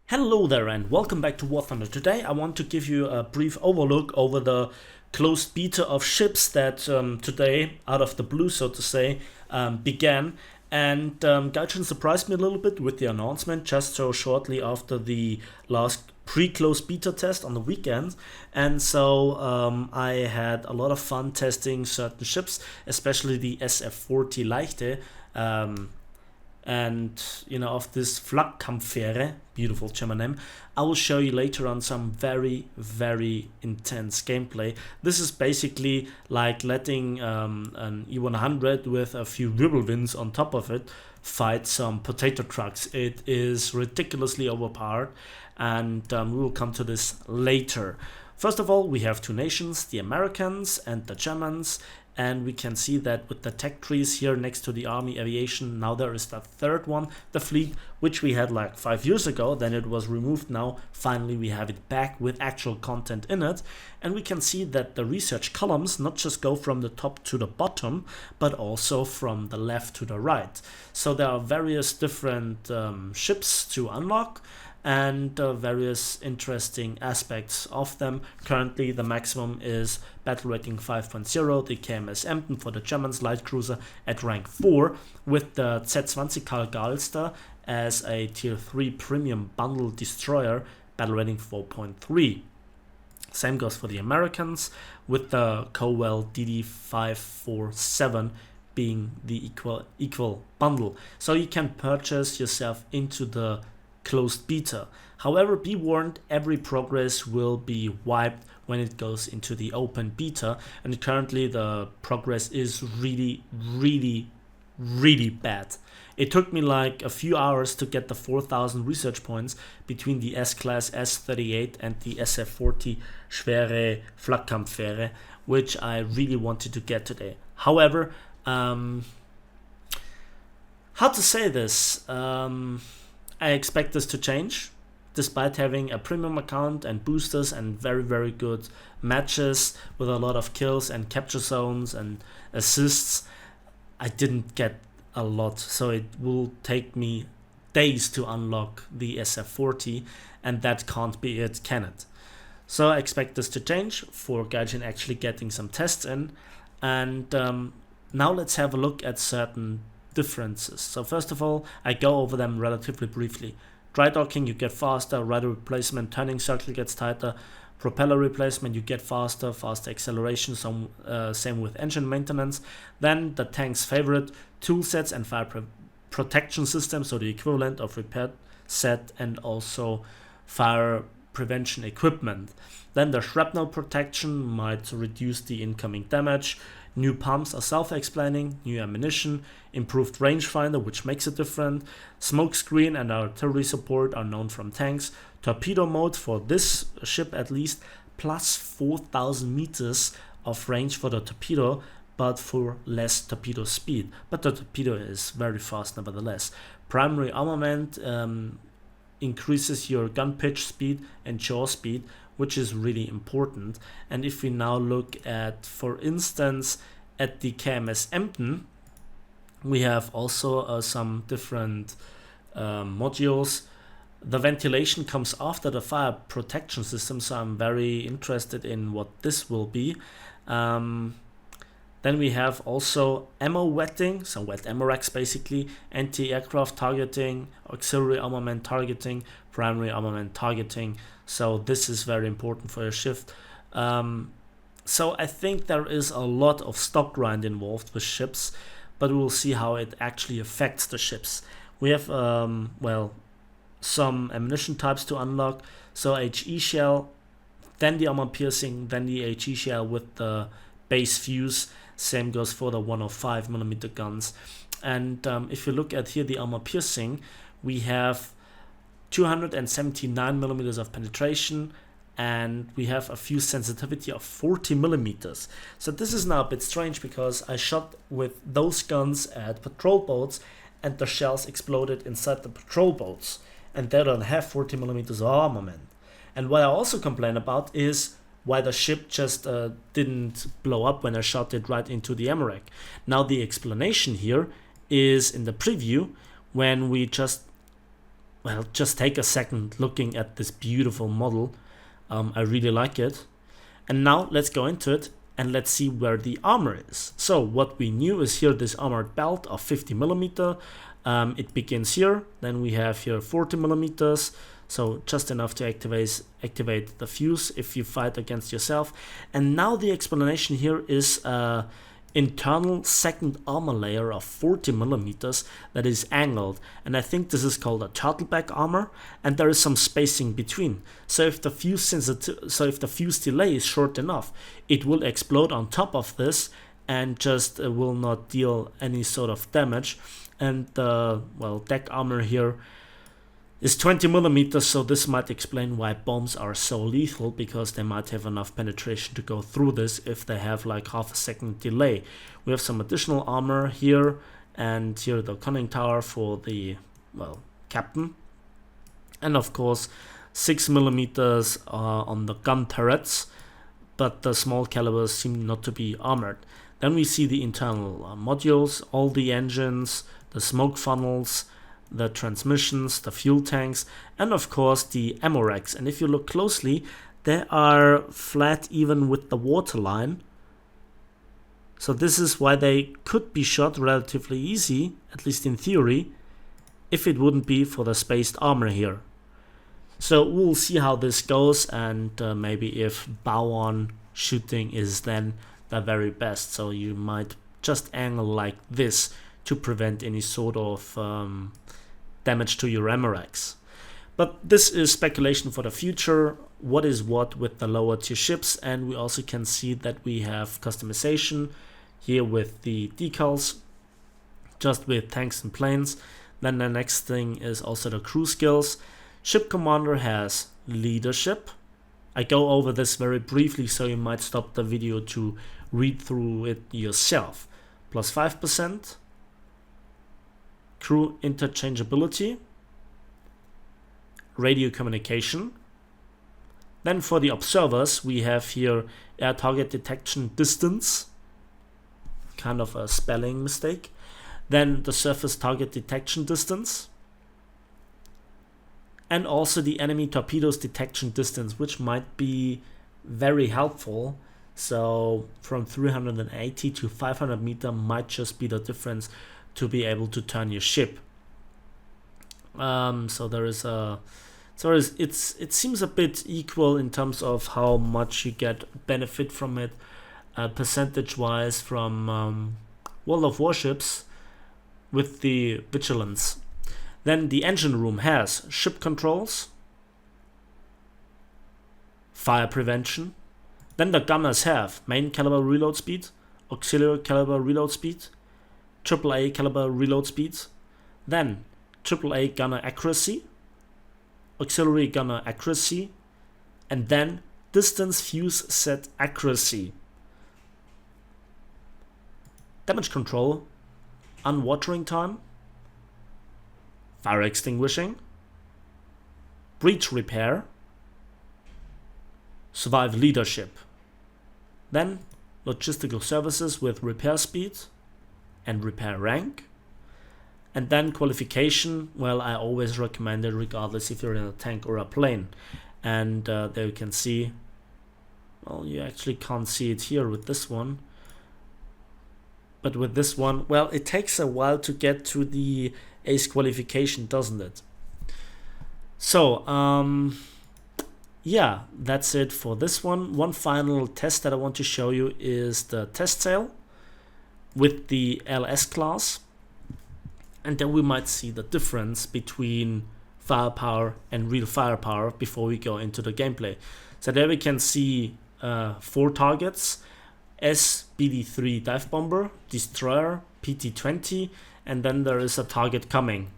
Hello there and welcome back to War Thunder. Today I want to give you a brief overlook over the closed beta of ships that today, out of the blue so to say, began. And Gaijin surprised me a little bit with the announcement just so shortly after the last pre-closed beta test on the weekend. And so I had a lot of fun testing certain ships, especially the SF40 Leichte. And of this Flakkampffähre, beautiful German name, I will show you later on some very intense gameplay. This is basically like letting an E100 with a few whirlwinds on top of it fight some potato trucks. It is ridiculously overpowered, and we will come to this later. First of all, we have two nations, the Americans and the Germans. And we can see that with the tech trees here next to the army aviation, now there is the third one, the fleet, which we had like 5 years ago. Then it was removed. Now finally we have it back with actual content in it. And we can see that the research columns not just go from the top to the bottom, but also from the left to the right. So there are various different ships to unlock, and various interesting aspects of them. Currently the maximum is battle rating 5.0, the KMS Emden for the Germans light cruiser at rank 4, with the Z20 Karl Galster as a tier 3 premium bundle destroyer, battle rating 4.3. Same goes for the Americans, with the Cowell DD547 being the equal bundle. So you can purchase yourself into the closed beta. However, be warned, every progress will be wiped when it goes into the open beta, and currently the progress is really bad. It took me like a few hours to get the 4,000 research points between the S-Class S38 and the SF40 Schwere Flakkampffähre, which I really wanted to get today. However, how to say this? I expect this to change, despite having a premium account and boosters and very good matches with a lot of kills and capture zones and assists. I didn't get a lot, so it will take me days to unlock the SF40, and that can't be it, can it? So I expect this to change for Gaijin actually getting some tests in. And now let's have a look at certain differences. So first of all, I go over them relatively briefly. Dry docking, you get faster. Rudder replacement, turning circle gets tighter. Propeller replacement, you get faster acceleration, same with engine maintenance. Then the tank's favorite, tool sets and fire protection system, so the equivalent of repair set and also fire prevention equipment. Then the shrapnel protection might reduce the incoming damage. New pumps are self-explaining, new ammunition, improved rangefinder, which makes it different. Smoke screen and artillery support are known from tanks. Torpedo mode for this ship at least, plus 4,000 meters of range for the torpedo, but for less torpedo speed. But the torpedo is very fast nevertheless. Primary armament increases your gun pitch speed and jaw speed, which is really important. And if we now look at, for instance, at the KMS Emden, we have also some different modules. The ventilation comes after the fire protection system, so I'm very interested in what this will be. Then we have also ammo wetting, so wet ammo racks basically, anti-aircraft targeting, auxiliary armament targeting, primary armament targeting. So this is very important for your shift. So I think there is a lot of stock grind involved with ships, but we will see how it actually affects the ships. We have, some ammunition types to unlock. So HE shell, then the armor piercing, then the HE shell with the base fuse. Same goes for the 105mm guns. And if you look at here the armor piercing, we have 279mm of penetration, and we have a fuse sensitivity of 40mm. So this is now a bit strange because I shot with those guns at patrol boats and the shells exploded inside the patrol boats, and they don't have 40mm of armament. And what I also complain about is why the ship just didn't blow up when I shot it right into the ammo rack. Now the explanation here is in the preview, when we just well, just take a second looking at this beautiful model. I really like it. And now let's go into it and let's see where the armor is. So what we knew is here this armored belt of 50mm. It begins here, then we have here 40mm, so just enough to activate the fuse if you fight against yourself. And now the explanation here is internal second armor layer of 40mm that is angled, and I think this is called a turtleback armor, and there is some spacing between. So if the fuse delay is short enough, it will explode on top of this and just will not deal any sort of damage. And the deck armor here is 20mm, so this might explain why bombs are so lethal, because they might have enough penetration to go through this if they have like half a second delay. We have some additional armor here, and here the conning tower for the captain, and of course 6mm on the gun turrets, but the small calibers seem not to be armored. Then we see the internal modules, all the engines, the smoke funnels, the transmissions, the fuel tanks, and of course the ammo racks. And if you look closely, they are flat even with the waterline. So this is why they could be shot relatively easy, at least in theory, if it wouldn't be for the spaced armor here. So we'll see how this goes, and maybe if bow-on shooting is then the very best. So you might just angle like this to prevent any sort of damage to your ammo racks. But this is speculation for the future, what is what with the lower tier ships. And we also can see that we have customization here with the decals, just with tanks and planes. Then the next thing is also the crew skills. Ship commander has leadership. I go over this very briefly, so you might stop the video to read through it yourself. Plus 5%. Crew interchangeability, radio communication. Then for the observers, we have here air target detection distance, kind of a spelling mistake. Then the surface target detection distance, and also the enemy torpedoes detection distance, which might be very helpful. So from 380 to 500 meter might just be the difference to be able to turn your ship. It seems a bit equal in terms of how much you get benefit from it, percentage wise, from World of Warships with the vigilance. Then the engine room has ship controls, fire prevention. Then the gunners have main caliber reload speed, auxiliary caliber reload speed, AAA caliber reload speed, then AAA gunner accuracy, auxiliary gunner accuracy, and then distance fuse set accuracy. Damage control, unwatering time, fire extinguishing, breach repair, survive leadership. Then logistical services with repair speed and repair rank. And then qualification, well, I always recommend it regardless if you're in a tank or a plane. And there you can see, well, you actually can't see it here with this one. But with this one, well, it takes a while to get to the ace qualification, doesn't it? So, yeah, that's it for this one. One final test that I want to show you is the test sail with the LS class, and then we might see the difference between firepower and real firepower before we go into the gameplay. So there we can see 4 targets: SBD-3 dive bomber, destroyer, PT-20, and then there is a target coming.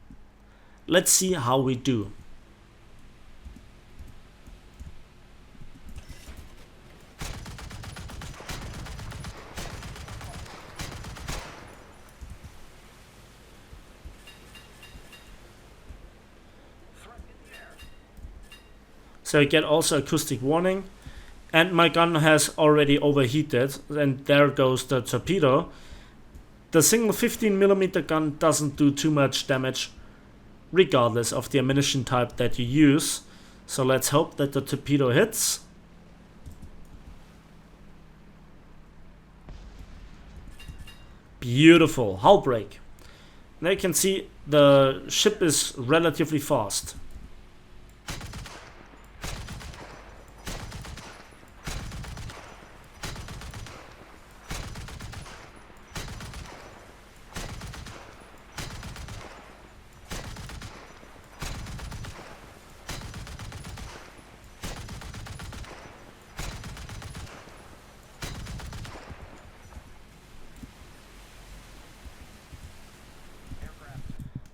Let's see how we do. So I get also acoustic warning, and my gun has already overheated, and there goes the torpedo. The single 15mm gun doesn't do too much damage, regardless of the ammunition type that you use. So let's hope that the torpedo hits. Beautiful, hull break. Now you can see the ship is relatively fast.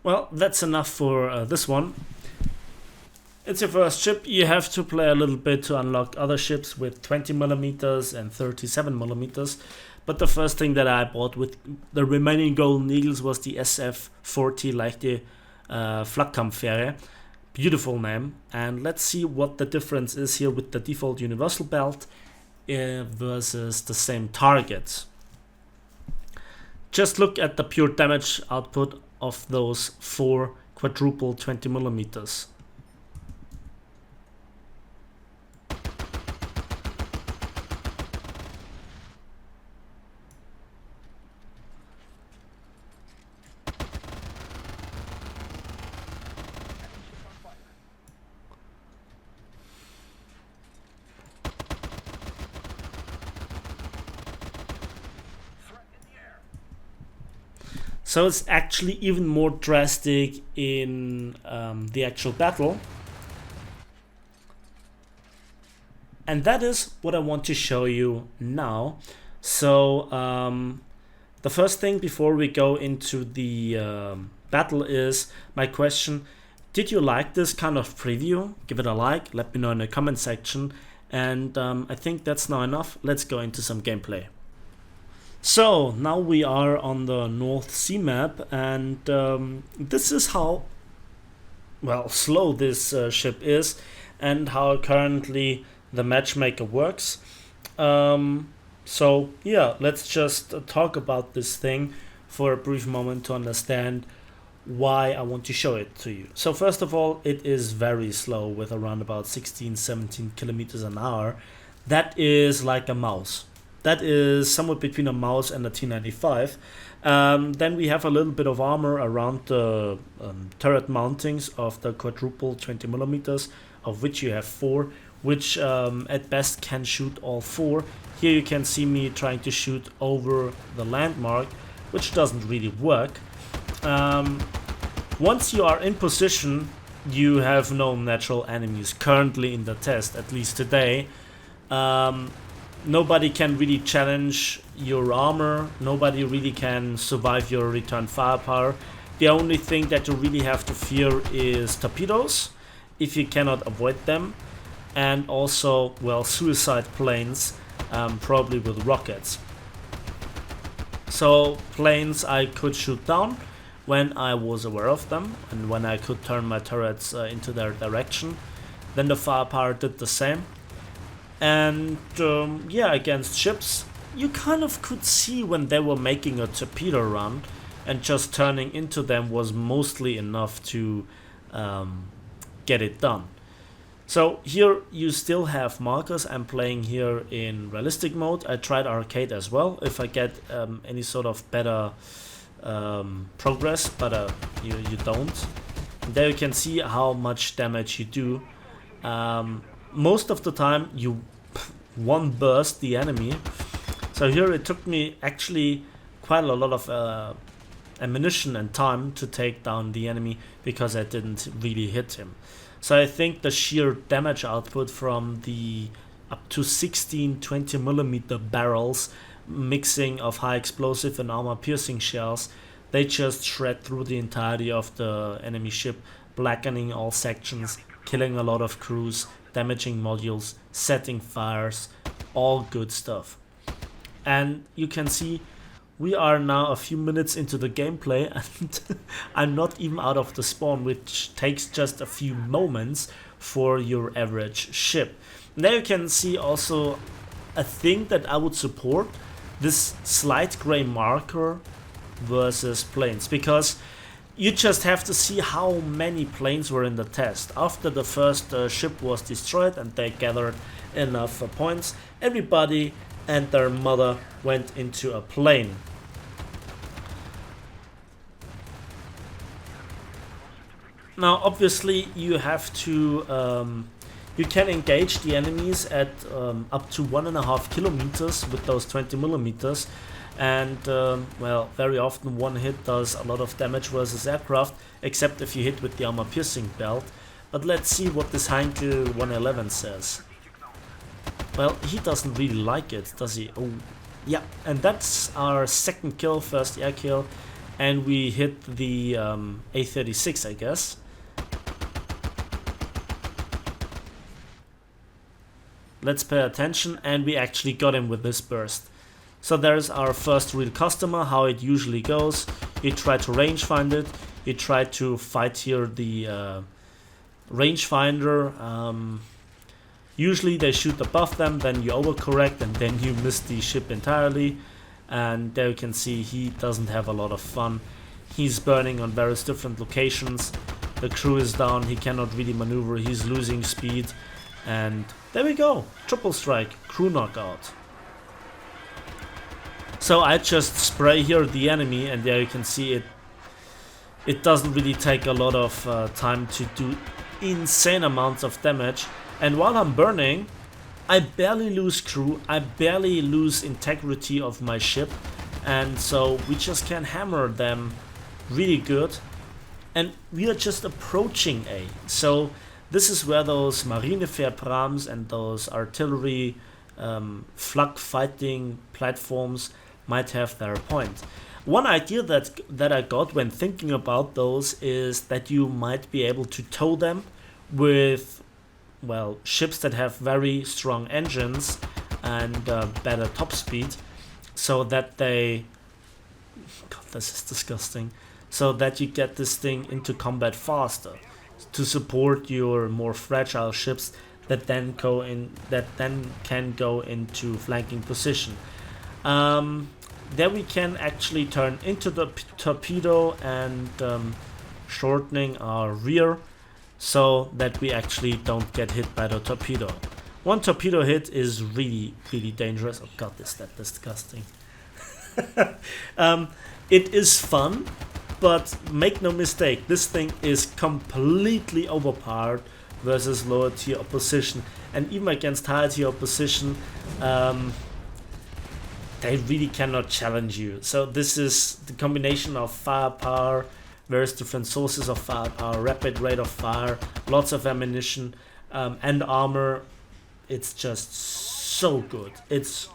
Well, that's enough for this one. It's your first ship. You have to play a little bit to unlock other ships with 20mm and 37mm. But the first thing that I bought with the remaining Golden Eagles was the SF-40 Leichte Flakkampffähre. Beautiful name. And let's see what the difference is here with the default universal belt versus the same target. Just look at the pure damage output of those 4 quadruple 20mm. So it's actually even more drastic in the actual battle. And that is what I want to show you now. So the first thing before we go into the battle is my question. Did you like this kind of preview? Give it a like, let me know in the comment section. And I think that's now enough. Let's go into some gameplay. So now we are on the North Sea map, and this is how slow this ship is and how currently the matchmaker works. So yeah, let's just talk about this thing for a brief moment to understand why I want to show it to you. So first of all, it is very slow with around about 16-17 kilometers an hour. That is like a mouse. That is somewhere between a mouse and a T-95. Then we have a little bit of armor around the turret mountings of the quadruple 20mm, of which you have 4, which at best can shoot all 4. Here you can see me trying to shoot over the landmark, which doesn't really work. Once you are in position, you have no natural enemies currently in the test, at least today. Nobody can really challenge your armor, nobody really can survive your return firepower. The only thing that you really have to fear is torpedoes, if you cannot avoid them, and also, well, suicide planes, probably with rockets. So planes I could shoot down when I was aware of them and when I could turn my turrets into their direction. Then the firepower did the same. And yeah, against ships, you kind of could see when they were making a torpedo run, and just turning into them was mostly enough to get it done. So here you still have markers. I'm playing here in realistic mode. I tried arcade as well if I get any sort of better progress, but you don't. There you can see how much damage you do. Most of the time you one burst the enemy. So here it took me actually quite a lot of ammunition and time to take down the enemy because I didn't really hit him. So I think the sheer damage output from the up to 16 20mm barrels mixing of high explosive and armor piercing shells, they just shred through the entirety of the enemy ship, blackening all sections, killing a lot of crews, damaging modules, setting fires, all good stuff. And you can see we are now a few minutes into the gameplay and I'm not even out of the spawn, which takes just a few moments for your average ship. Now you can see also a thing that I would support, this slight gray marker versus planes, because you just have to see how many planes were in the test. After the first ship was destroyed and they gathered enough points, everybody and their mother went into a plane. Now obviously you have to you can engage the enemies at up to 1.5 kilometers with those 20 millimeters, and well, very often one hit does a lot of damage versus aircraft, except if you hit with the armor piercing belt. But let's see what this Heinkel 111 says. Well, he doesn't really like it, does he? Oh, yeah, and that's our second kill, first air kill, and we hit the A36, I guess. Let's pay attention, and we actually got him with this burst. So there's our first real customer, how it usually goes. You try to rangefind it, you try to fight here the rangefinder. Usually they shoot above them, then you overcorrect, and then you miss the ship entirely. And there you can see he doesn't have a lot of fun. He's burning on various different locations. The crew is down, he cannot really maneuver, he's losing speed. And there we go, triple strike, crew knockout. So I just spray here the enemy, and there you can see it doesn't really take a lot of time to do insane amounts of damage. And while I'm burning, I barely lose crew, I barely lose integrity of my ship, and so we just can hammer them really good. And we are just approaching A. So this is where those Marinefahrprahms and those artillery flak fighting platforms might have their point. One idea that I got when thinking about those is that you might be able to tow them with, well, ships that have very strong engines and better top speed, so that they, God, this is disgusting, so that you get this thing into combat faster to support your more fragile ships that then can go into flanking position. There we can actually turn into the torpedo and shortening our rear so that we actually don't get hit by the torpedo. One torpedo hit is really, really dangerous. Oh god, is that disgusting. It is fun, but make no mistake, this thing is completely overpowered versus lower tier opposition, and even against higher tier opposition, they really cannot challenge you. So this is the combination of firepower, various different sources of firepower, rapid rate of fire, lots of ammunition, and armor. It's just so good. It's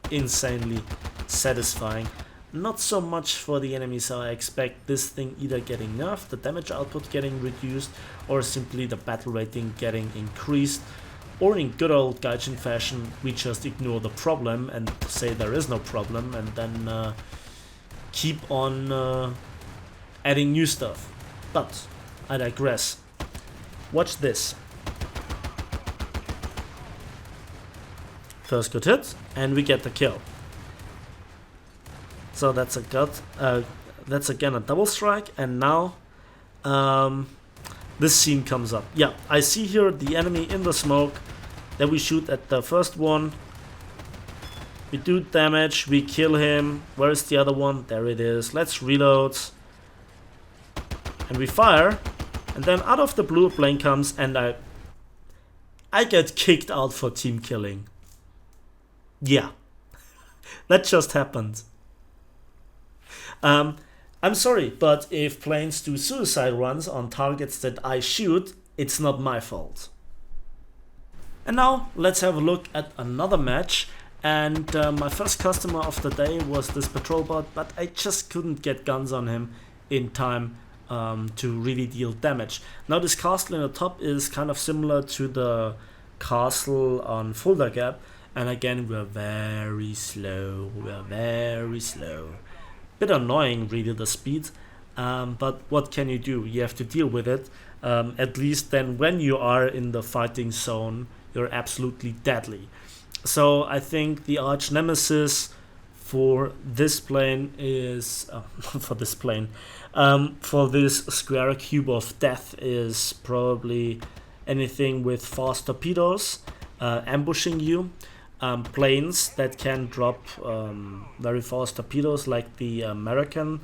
insanely satisfying. Not so much for the enemy, so I expect this thing either getting nerfed, the damage output getting reduced, or simply the battle rating getting increased. Or in good old Gaijin fashion, we just ignore the problem and say there is no problem, and then keep on adding new stuff. But I digress. Watch this. First good hit, and we get the kill. So that's a gut. That's again a double strike, and now this scene comes up. Yeah, I see here the enemy in the smoke. Then we shoot at the first one. We do damage. We kill him. Where is the other one? There it is. Let's reload. And we fire. And then out of the blue, a plane comes, and I get kicked out for team killing. Yeah, that just happened. I'm sorry, but if planes do suicide runs on targets that I shoot, it's not my fault. And now let's have a look at another match. And my first customer of the day was this patrol bot, but I just couldn't get guns on him in time to really deal damage. Now this castle in the top is kind of similar to the castle on Fulda Gap, and again we're very slow. Bit annoying really, the speed, but what can you do? You have to deal with it. At least then when you are in the fighting zone, you're absolutely deadly. So I think the arch nemesis for this plane is for this plane for this square cube of death is probably anything with fast torpedoes ambushing you, planes that can drop very fast torpedoes like the American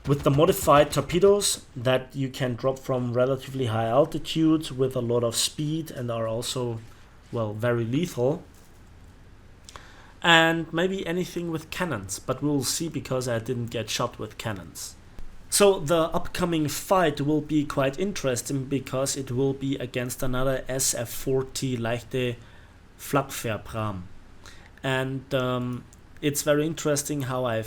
with the modified torpedoes that you can drop from relatively high altitude with a lot of speed and are also, well, very lethal. And maybe anything with cannons, but we'll see because I didn't get shot with cannons. So the upcoming fight will be quite interesting because it will be against another SF-40 leichte Flakverbram. And it's very interesting how I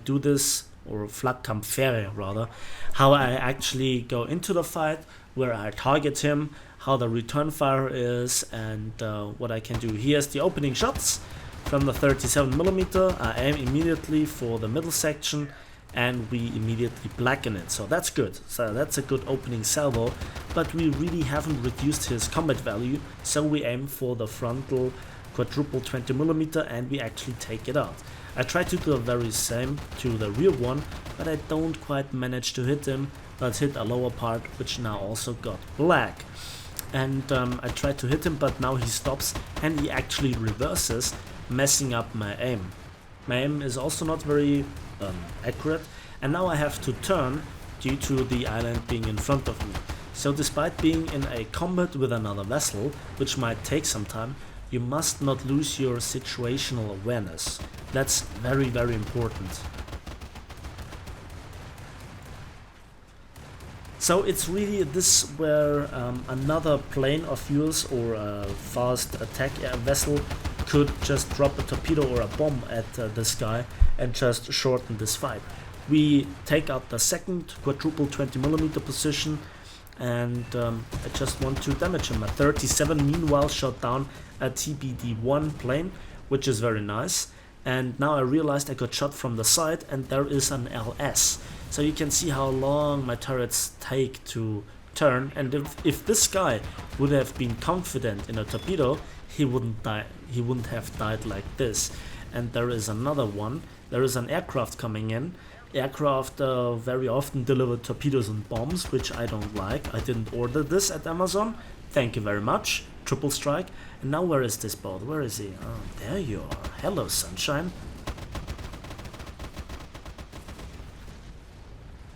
do this, or Flakkampfere rather, how I actually go into the fight, where I target him, how the return fire is, and what I can do. Here's the opening shots from the 37mm. I aim immediately for the middle section and we immediately blacken it, so that's good. So that's a good opening salvo, but we really haven't reduced his combat value, so we aim for the frontal quadruple 20mm and we actually take it out. I try to do the very same to the rear one, but I don't quite manage to hit him, but hit a lower part, which now also got black. And I try to hit him, but now he stops and he actually reverses, messing up my aim. My aim is also not very accurate, and now I have to turn due to the island being in front of me. So despite being in a combat with another vessel, which might take some time, you must not lose your situational awareness. That's very, very important. So it's really this where another plane of yours or a fast attack vessel could just drop a torpedo or a bomb at this guy and just shorten this fight. We take out the second quadruple 20mm position, and I just want to damage him. A 37 meanwhile shot down a TBD-1 plane, which is very nice. And now I realized I got shot from the side and there is an LS. So you can see how long my turrets take to turn, and if this guy would have been confident in a torpedo, he wouldn't die. He wouldn't have died like this. And there is another one. There is an aircraft coming in. Aircraft very often deliver torpedoes and bombs, which I don't like. I didn't order this at Amazon. Thank you very much. Triple strike. And now where is this boat? Where is he? Oh, there you are. Hello, sunshine.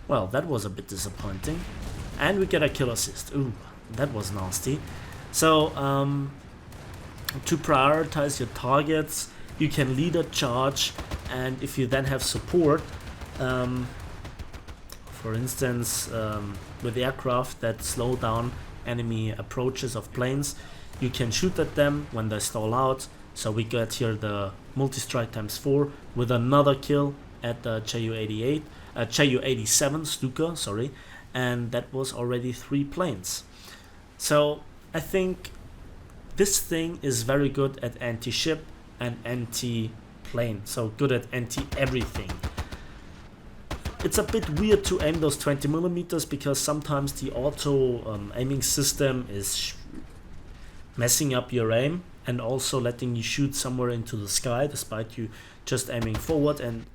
Well, that was a bit disappointing. And we get a kill assist. Ooh, that was nasty. So, to prioritize your targets, you can lead a charge, and if you then have support, for instance, with aircraft that slow down enemy approaches of planes, you can shoot at them when they stall out. So we get here the multi-strike ×4 with another kill at the Ju-87 Stuka, sorry, and that was already 3 planes. So I think this thing is very good at anti-ship and anti-plane, so good at anti-everything. It's a bit weird to aim those 20mm because sometimes the auto aiming system is messing up your aim and also letting you shoot somewhere into the sky despite you just aiming forward, and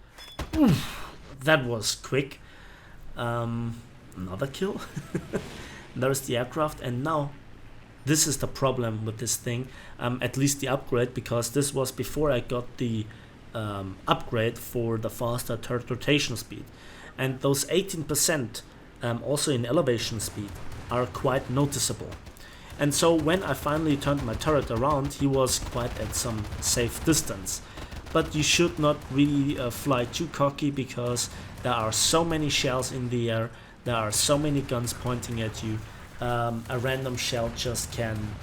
oof, that was quick. Another kill. There's the aircraft, and now this is the problem with this thing, at least the upgrade, because this was before I got the upgrade for the faster turret rotation speed. And those 18% also in elevation speed are quite noticeable. And so when I finally turned my turret around, he was quite at some safe distance. But you should not really fly too cocky, because there are so many shells in the air, there are so many guns pointing at you. A random shell just can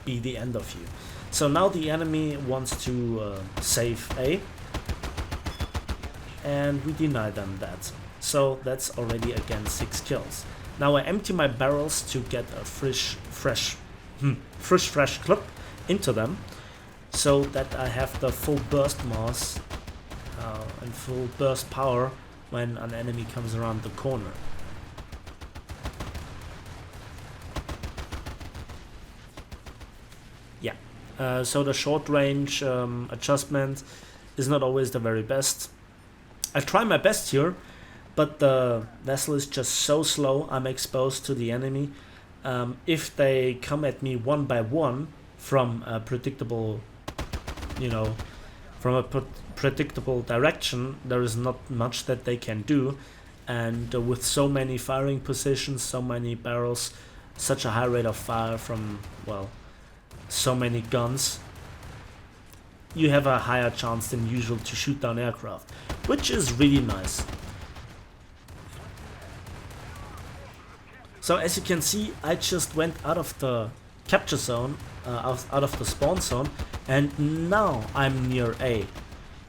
be the end of you. So now the enemy wants to save A, and we deny them that. So that's already again 6 kills. Now I empty my barrels to get a fresh clip into them, so that I have the full burst mass and full burst power when an enemy comes around the corner. Yeah, so the short range adjustment is not always the very best. I try my best here, but the vessel is just so slow. I'm exposed to the enemy. If they come at me one by one from a predictable, from a predictable direction, there is not much that they can do. And with so many firing positions, so many barrels, such a high rate of fire from, well, so many guns, you have a higher chance than usual to shoot down aircraft, which is really nice. So as you can see, I just went out of the capture zone, out of the spawn zone, and now I'm near A.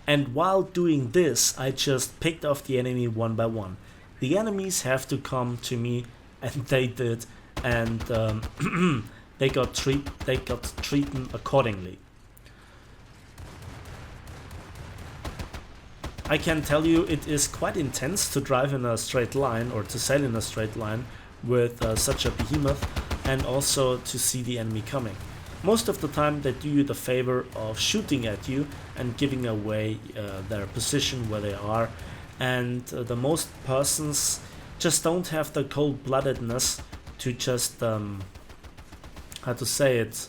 And while doing this, I just picked off the enemy one by one. The enemies have to come to me, and they did, and they got treated accordingly. I can tell you it is quite intense to drive in a straight line or to sail in a straight line with such a behemoth, and also to see the enemy coming. Most of the time they do you the favor of shooting at you and giving away their position where they are, and the most persons just don't have the cold-bloodedness to just how to say it,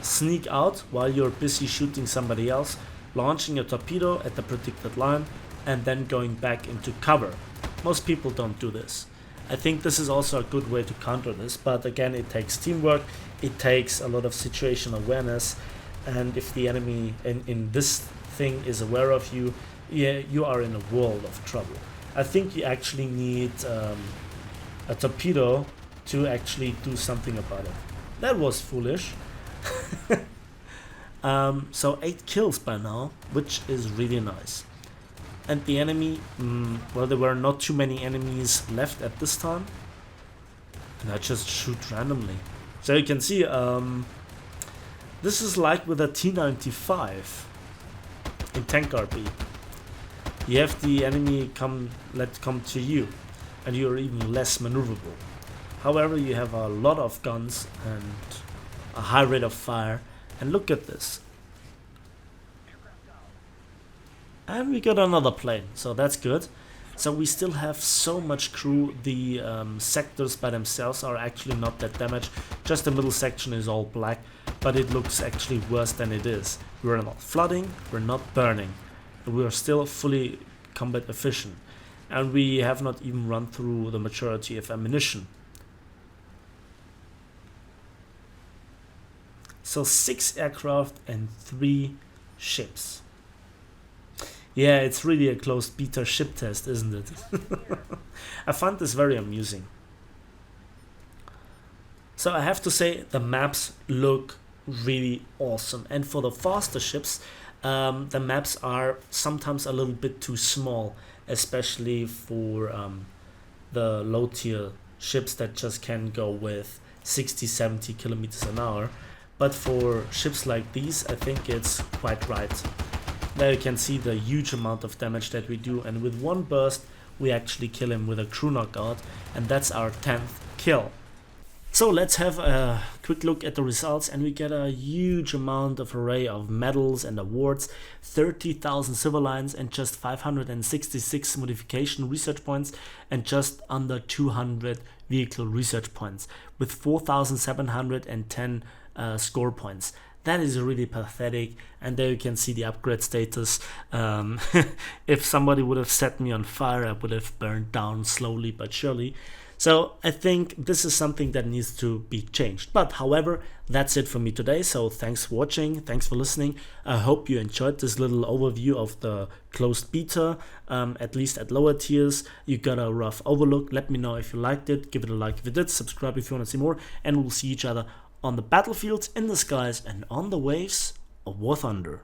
sneak out while you're busy shooting somebody else, launching a torpedo at the predicted line and then going back into cover. Most people don't do this. I think this is also a good way to counter this, but again, it takes teamwork, it takes a lot of situational awareness, and if the enemy in this thing is aware of you, you are in a world of trouble. I think you actually need a torpedo to actually do something about it. That was foolish. So 8 kills by now, which is really nice. And the enemy, well, there were not too many enemies left at this time, and I just shoot randomly. So you can see, this is like with a T-95 in tank RP. You have the enemy come to you, and you're even less maneuverable. However, you have a lot of guns and a high rate of fire, and look at this. And we got another plane, so that's good. So we still have so much crew. The sectors by themselves are actually not that damaged. Just the middle section is all black, but it looks actually worse than it is. We're not flooding, we're not burning. We are still fully combat efficient. And we have not even run through the majority of ammunition. So 6 aircraft and 3 ships. Yeah, it's really a closed beta ship test, isn't it? I find this very amusing. So I have to say, the maps look really awesome. And for the faster ships, the maps are sometimes a little bit too small, especially for the low tier ships that just can go with 60-70 kilometers an hour. But for ships like these, I think it's quite right. There you can see the huge amount of damage that we do, and with one burst we actually kill him with a crew knockout, and that's our 10th kill. So let's have a quick look at the results, and we get a huge amount of array of medals and awards, 30,000 silver lines and just 566 modification research points, and just under 200 vehicle research points with 4,710 score points. That is really pathetic, and there you can see the upgrade status. If somebody would have set me on fire, I would have burned down slowly but surely. So I think this is something that needs to be changed. But however, that's it for me today. So thanks for watching, thanks for listening. I hope you enjoyed this little overview of the closed beta, at least at lower tiers. You got a rough overlook. Let me know if you liked it. Give it a like if you did. Subscribe if you want to see more. And we'll see each other on the battlefields, in the skies, and on the waves of War Thunder.